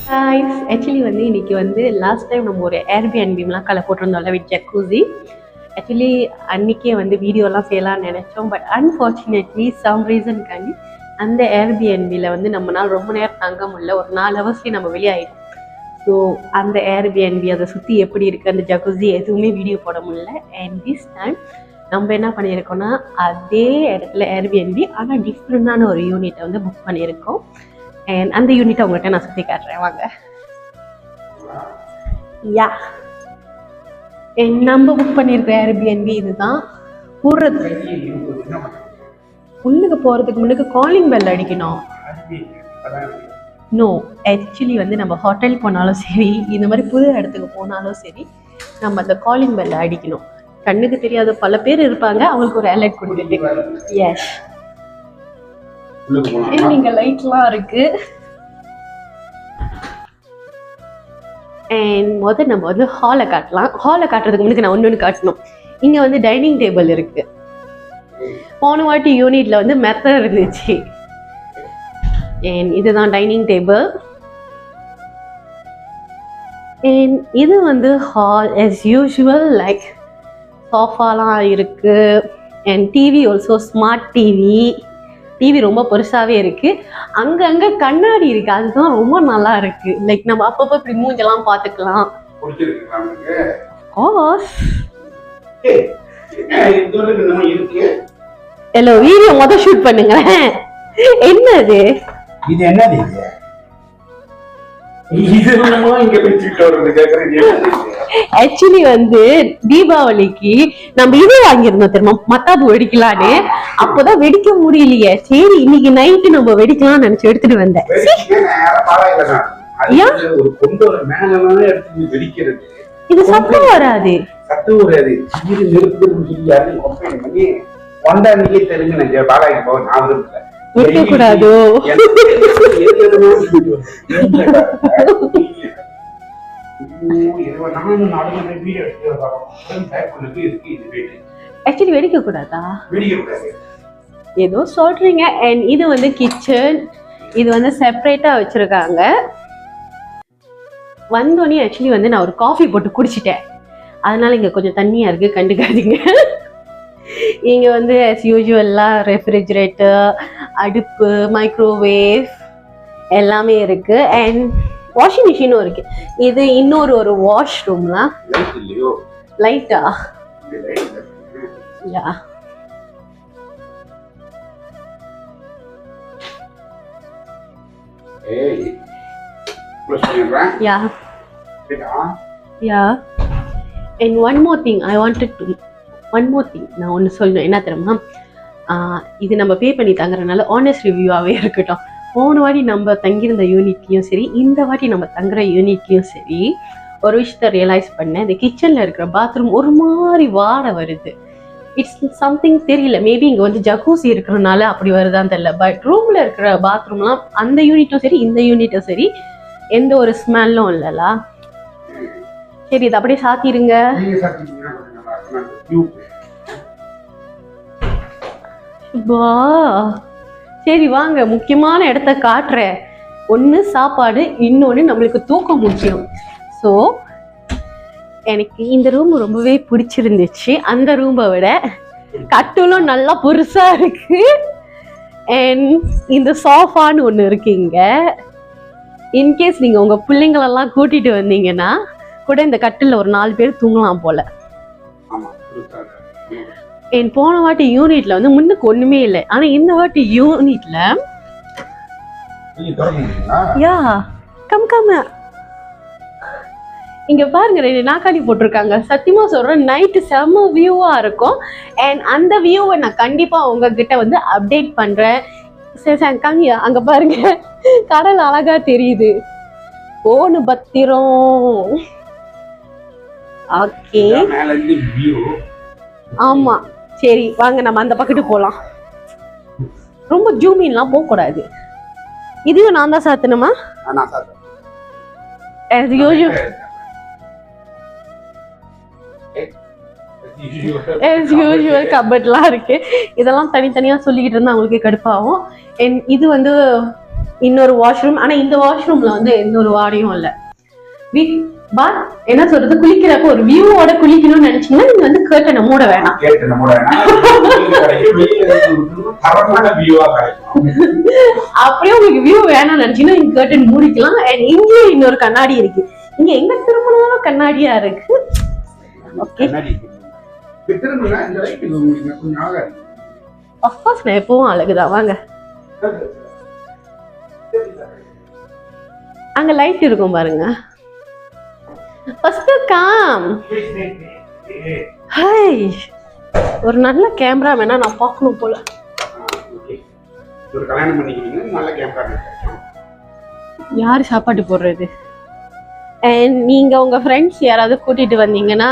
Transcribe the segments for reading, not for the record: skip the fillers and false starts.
Actually வந்து இன்னைக்கு வந்து லாஸ்ட் டைம் நம்ம ஒரு ஏர்பிஎன்பிலாம் கலை போட்டிருந்தோம்ல வித் ஜக்கூசி. ஆக்சுவலி அன்றைக்கே வந்து வீடியோலாம் செய்யலாம்னு நினச்சோம். பட் அன்ஃபார்ச்சுனேட்லி சம் ரீசனுக்காண்டி அந்த ஏர்பிஎன்பியில் வந்து நம்மளால் ரொம்ப நேரம் தங்க முடியல. ஒரு 4 ஹவர்ஸ்லேயே நம்ம வெளியாகிடும். ஸோ அந்த ஏர்பிஎன்பி அதை சுற்றி எப்படி இருக்குது, அந்த ஜக்கூசி எதுவுமே வீடியோ போட முடியல. அண்ட் திஸ் டைம் நம்ம என்ன பண்ணியிருக்கோம்னா அதே இடத்துல ஏர்பிஎன்பி ஆனால் டிஃப்ரெண்டான ஒரு யூனிட்டை வந்து புக் பண்ணியிருக்கோம். அண்ட் அந்த யூனிட்டை உங்கள்கிட்ட நான் சுற்றி காட்டுறேன் வாங்க. யா நம்ம புக் பண்ணியிருக்கிற ஏர்பிஎன்பி இதுதான். போடுறது உள்ளுக்கு போகிறதுக்கு முன்னுக்கு காலிங் பெல் அடிக்கணும். நோ, ஆக்சுவலி வந்து நம்ம ஹோட்டல் போனாலும் சரி, இந்த மாதிரி புது இடத்துக்கு போனாலும் சரி, நம்ம அந்த காலிங் பெல்ல அடிக்கணும். கண்ணுக்கு தெரியாத பல பேர் இருப்பாங்க, அவங்களுக்கு ஒரு அலர்ட் கொடுத்துட்டு. எஸ், இங்க லைட்லாம் இருக்கு. அண்ட் முதல் நம்ம வந்து ஹாலை காட்டலாம். ஹாலை காட்டுறதுக்கு முன்னாடி நான் ஒன்று காட்டணும். இங்கே வந்து டைனிங் டேபிள் இருக்கு. போன வாட்டி யூனிட்ல வந்து மெத்தட் இருந்துச்சு. அண்ட் இதுதான் டைனிங் டேபிள். அண்ட் இது வந்து ஹால் as usual, லைக் சோஃபாலாம் இருக்கு. And TV also smart TV ரொம்ப பெருசாகவே இருக்கு. அங்கங்கே கண்ணாடி இருக்கு, அதுதான் ரொம்ப நல்லா இருக்கு. லைக் நம்ம அப்பப்போ இப்படி மூஞ்செல்லாம் பார்த்துக்கலாம். ஹலோ, வீடியோ மொதல் ஷூட் பண்ணுங்க. என்னது இது? என்னது ஆக்சுவலி வந்து தீபாவளிக்கு நம்ம இது வாங்கியிருந்தோம் தெரியுமா, மத்தாப்பு வெடிக்கலான்னு. அப்போதான் வெடிக்க முடியலையே. சரி இன்னைக்கு நைட்டு நம்ம வெடிக்கலாம்னு நினைச்சு எடுத்துட்டு வந்தேன். இது சத்தம் வராது. வைக்க கூடாதோ? ஆக்சுவலி வெடிக்க கூடாதா? ஏதோ சொல்றீங்க. அண்ட் இது வந்து கிச்சன். இது வந்து செப்பரேட்டா வச்சிருக்காங்க. வந்தோடனே ஆக்சுவலி வந்து நான் ஒரு காஃபி போட்டு குடிச்சிட்டேன், அதனால இங்க கொஞ்சம் தண்ணியா இருக்கு, கண்டுக்காதீங்க. இங்க வந்து as usual ரெஃப்ரிஜரேட்டர், அடுப்பு, மைக்ரோவேவ் எல்லாமே இருக்கு. அண்ட் வாஷிங் மிஷினும் இருக்கு. இது இன்னொரு ஒரு வாஷ் ரூம்லாம். லைட்டா? யா. Yeah. Yeah. And one more thing நான் ஒன்று சொல்லணும். என்ன தெரியுமா, இது நம்ம பே பண்ணி தங்குறதுனால ஆனஸ்ட் ரிவ்யூவாகவே இருக்கட்டும். போன வாட்டி நம்ம தங்கியிருந்த யூனிட்லையும் சரி, இந்த வாட்டி நம்ம தங்குற யூனிட்லையும் சரி, ஒரு விஷயத்த ரியலைஸ் பண்ணேன். இந்த கிச்சனில் இருக்கிற பாத்ரூம் ஒரு மாதிரி வாடை வருது. இட்ஸ் சம்திங் தெரியல. மேபி இங்கே வந்து ஜக்கூசி இருக்கிறதுனால அப்படி வருதான்னு தெரியல. பட் ரூமில் இருக்கிற பாத்ரூம்லாம் அந்த யூனிட்டும் சரி, இந்த யூனிட்டும் சரி, எந்த ஒரு ஸ்மெல்லும் இல்லைலா. சரி, இது அப்படியே சாத்திடுங்க. சரி வாங்க, முக்கியமான இடத்த காட்டுறேன். ஒன்று சாப்பாடு, இன்னொன்று நம்மளுக்கு தூக்கம் முக்கியம். ஸோ எனக்கு இந்த ரூம் ரொம்பவே பிடிச்சிருந்துச்சு. அந்த ரூமை விட கட்டிலும் நல்லா பெருசா இருக்கு. அண்ட் இந்த சோஃபான்னு ஒன்று இருக்கு இங்க. இன்கேஸ் நீங்க உங்க பிள்ளைங்களெல்லாம் கூட்டிட்டு வந்தீங்கன்னா கூட இந்த கட்டில் ஒரு 4 பேர் தூங்கலாம் போல. என் போன வாட்டி யூனிட்ல வந்து முன்னுக்கு ஒண்ணுமே இல்லை, ஆனா இந்த வாட்டி யூனிட்ல யா கம் இங்க பாருங்க, 2 நாக்காளி போட்டிருக்காங்க. சத்தியமா சொல்றேன், நைட்டு செம்ம வியூவா இருக்கும். அண்ட் அந்த வியூவை நான் கண்டிப்பா உங்ககிட்ட வந்து அப்டேட் பண்றேன். சரி, அங்க பாருங்க, கடல் அழகா தெரியுது. போனு பத்திரம். ஓகே, ஆமா. சரி வாங்க, நம்ம அந்த பக்கத்து போலாம். ரொம்ப ஜூமின்லாம் போக கூடாது. இதையும் நான் தான் சாத்தணுமா? as usual கபட்லாம் இருக்கு. இதெல்லாம் தனித்தனியா சொல்லிக்கிட்டு இருந்தா அவங்களுக்கு கடுப்பாகும். இது வந்து இன்னொரு வாஷ்ரூம். ஆனா இந்த வாஷ்ரூம்ல வந்து எந்த ஒரு வாடையும் இல்லை. பாத் என்ன சொல்றது, குளிக்கிறப்ப ஒரு வியூவோட குளிக்கணும்னு நினைச்சீங்கன்னா நீங்க வந்து கர்ட்டனை மூட வேணாம். அப்படியே உங்களுக்கு வியூ வேணாம்னு நினைச்சீங்கன்னா நீங்க கர்ட்டன் மூடிக்கலாம். இங்கே இன்னொரு கண்ணாடி இருக்கு. இங்க எங்க திரும்பினாலும் கண்ணாடியா இருக்கு. ஓகே, அஃப்கோர்ஸ் நான் எப்பவும் அழகுதான். வாங்க, அங்க லைட் இருக்கும் பாருங்க. First come. ஹாய், ஒரு நல்ல கேமரா வேணா நான் பார்க்கணும் போல. ஒரு கல்யாணம் பண்ணிக்கிறீங்க, நல்ல கேமரா. யாரு சாப்பாடு போடுறது? நீங்க உங்க ஃப்ரெண்ட்ஸ் யாராவது கூட்டிட்டு வந்தீங்கன்னா,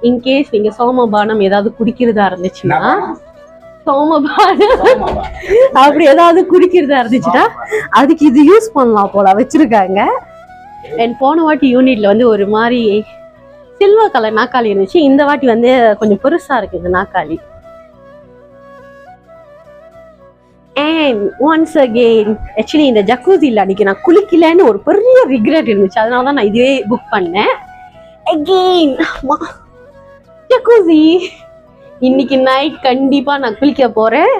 இன்கேஸ் நீங்க சோமபானம் ஏதாவது குடிக்கிறதா இருந்துச்சுன்னா, சோமபானம் அப்படி ஏதாவது குடிக்கிறதா இருந்துச்சுன்னா அதுக்கு இது யூஸ் பண்ணலாம் போல வச்சிருக்காங்க. அண்ட் போன வாட்டி யூனிட்ல வந்து ஒரு மாதிரி சில்வர் கலர் நாக்காளி இருந்துச்சு. இந்த வாட்டி வந்து கொஞ்சம் பெருசா இருக்கு இந்த நாக்காளி. அண்ட் ஒன்ஸ் அகெயின் ஆக்சுவலி இந்த ஜக்கூசியில் அன்னைக்கு நான் குளிக்கலன்னு ஒரு பெரிய ரிக்ரெட் இருந்துச்சு. அதனால தான் நான் இதுவே புக் பண்ணேன். அகெயின் ஜக்கூசி இன்னைக்கு நைட் கண்டிப்பா நான் குளிக்க போறேன்.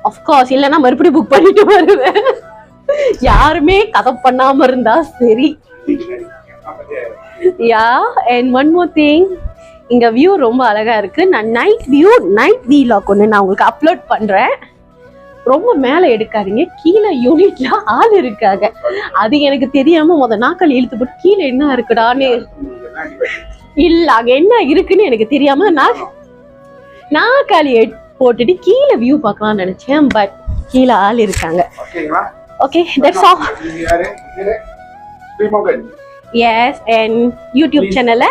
அஃப்கோர்ஸ் இல்லைன்னா மறுபடியும் புக் பண்ணிட்டு வருவேன். யாருமே கதை பண்ணாம இருந்தா சரி. யா, அண்ட் ஒன் மோர் திங், இங்க வியூ ரொம்ப அழகா இருக்கு. நான் நைட் வீலாக் ஒன்று நான் உங்களுக்கு அப்லோட் பண்றேன். ரொம்ப மேல எடுக்காதீங்க, கீழே யூனிட்ல ஆள் இருக்காங்க. அது எனக்கு தெரியாம நாக்காளி இழுத்து போட்டு கீழே என்ன இருக்குடான்னு, இல்ல அங்க என்ன இருக்குன்னு எனக்கு தெரியாம நாக்காளி போட்டுட்டு கீழே வியூ பார்க்கலாம்னு நினைச்சேன். பட் கீழே ஆள் இருக்காங்க. Okay, that's all. Yes, and YouTube சேனலை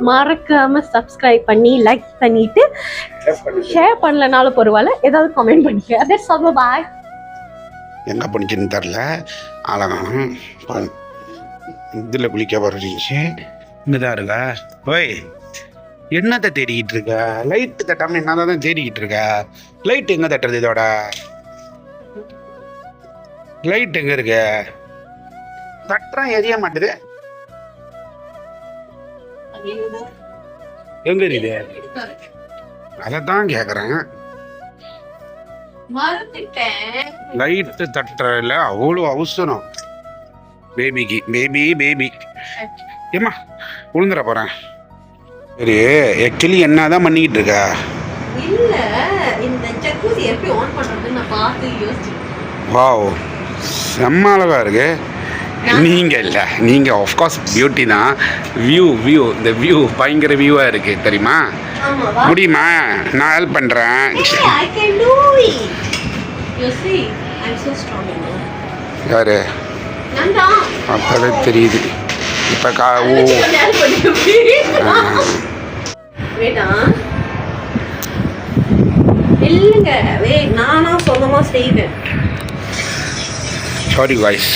மறக்காம சப்ஸ்கிரைப் பண்ணி லைக் பண்ணிட்டு ஷேர் பண்ணலனாலும் பரவாயில்ல, ஏதாவது கமெண்ட் பண்ணிக்க. தட்ஸ் ஆல், பாய். என்ன பண்ணிச்சுன்னு தெரில, அழகான இதில் குளிக்க வர்றீங்க. இங்கதான் இருக்க. ஓய், என்னத்தை தேடிக்கிட்டு இருக்க? லைட்டு தட்டாம என்னதான் தேடிக்கிட்டு இருக்க? லைட் எங்க தட்டுறது? இதோட லைட் எங்க இருக்கு? தட்டுறேன், எரிய மாட்டுது. எங்க இருக்குது? அதான் கேக்குறேன். லைட்டு தட்டுறல அவ்வளோ அவசரம் பேபிக்கு. பேபி ஏம்மா விழுந்துட போறேன். சரி, ஆக்சுவலி என்னதான் பண்ணிக்கிட்டு இருக்கா? இல்ல, இந்த ஜக்கூசி எப்படி ஆன் பண்றதுன்னு நான் பார்த்து யோசிச்சேன். வாவ், செம்ம அழகா இருக்கு. நீங்க இல்ல, நீங்க ஆஃப்கோர்ஸ் பியூட்டி தான். வியூ இந்த வியூ பயங்கர வியூவா இருக்கு தெரியுமா? முடியுமா? நான் ஹெல்ப் பண்றேன். யாரு? அப்பவே தெரியுது. இப்ப இல்லங்க, நானா சொந்தமா செய்வேன். Sorry guys.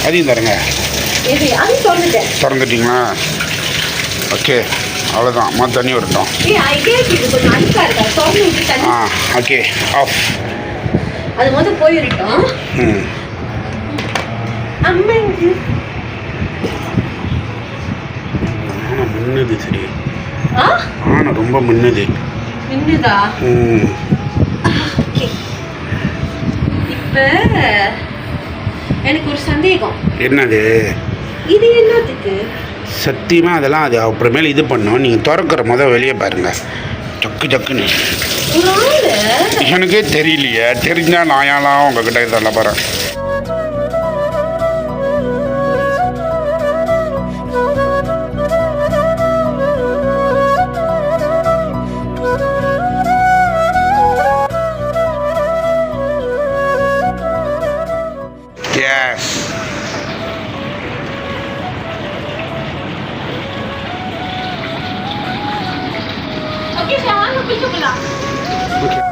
அதையும் தரங்க. திறந்துட்டீங்களா? ஓகே, அவ்வளோதான். மற்ற தண்ணி வரட்டும். Okay, off. அது முதல் போயிருட்டோம். மின்னுது. சரி, ஆனா ரொம்ப மின்னுது. இப்ப எனக்கு ஒரு சந்தேகம். என்னது? இது என்னத்துக்கு? சத்தியமா அதெல்லாம் அது அப்புறமேல இது பண்ணோம். நீங்க திறக்கிற முதல் வெளியே பாருங்க. ஜக்குன்னு எனக்கே தெரியலையே. தெரிஞ்சா நான் யாரெல்லாம் உங்ககிட்ட சொல்ல போறேன். Okay,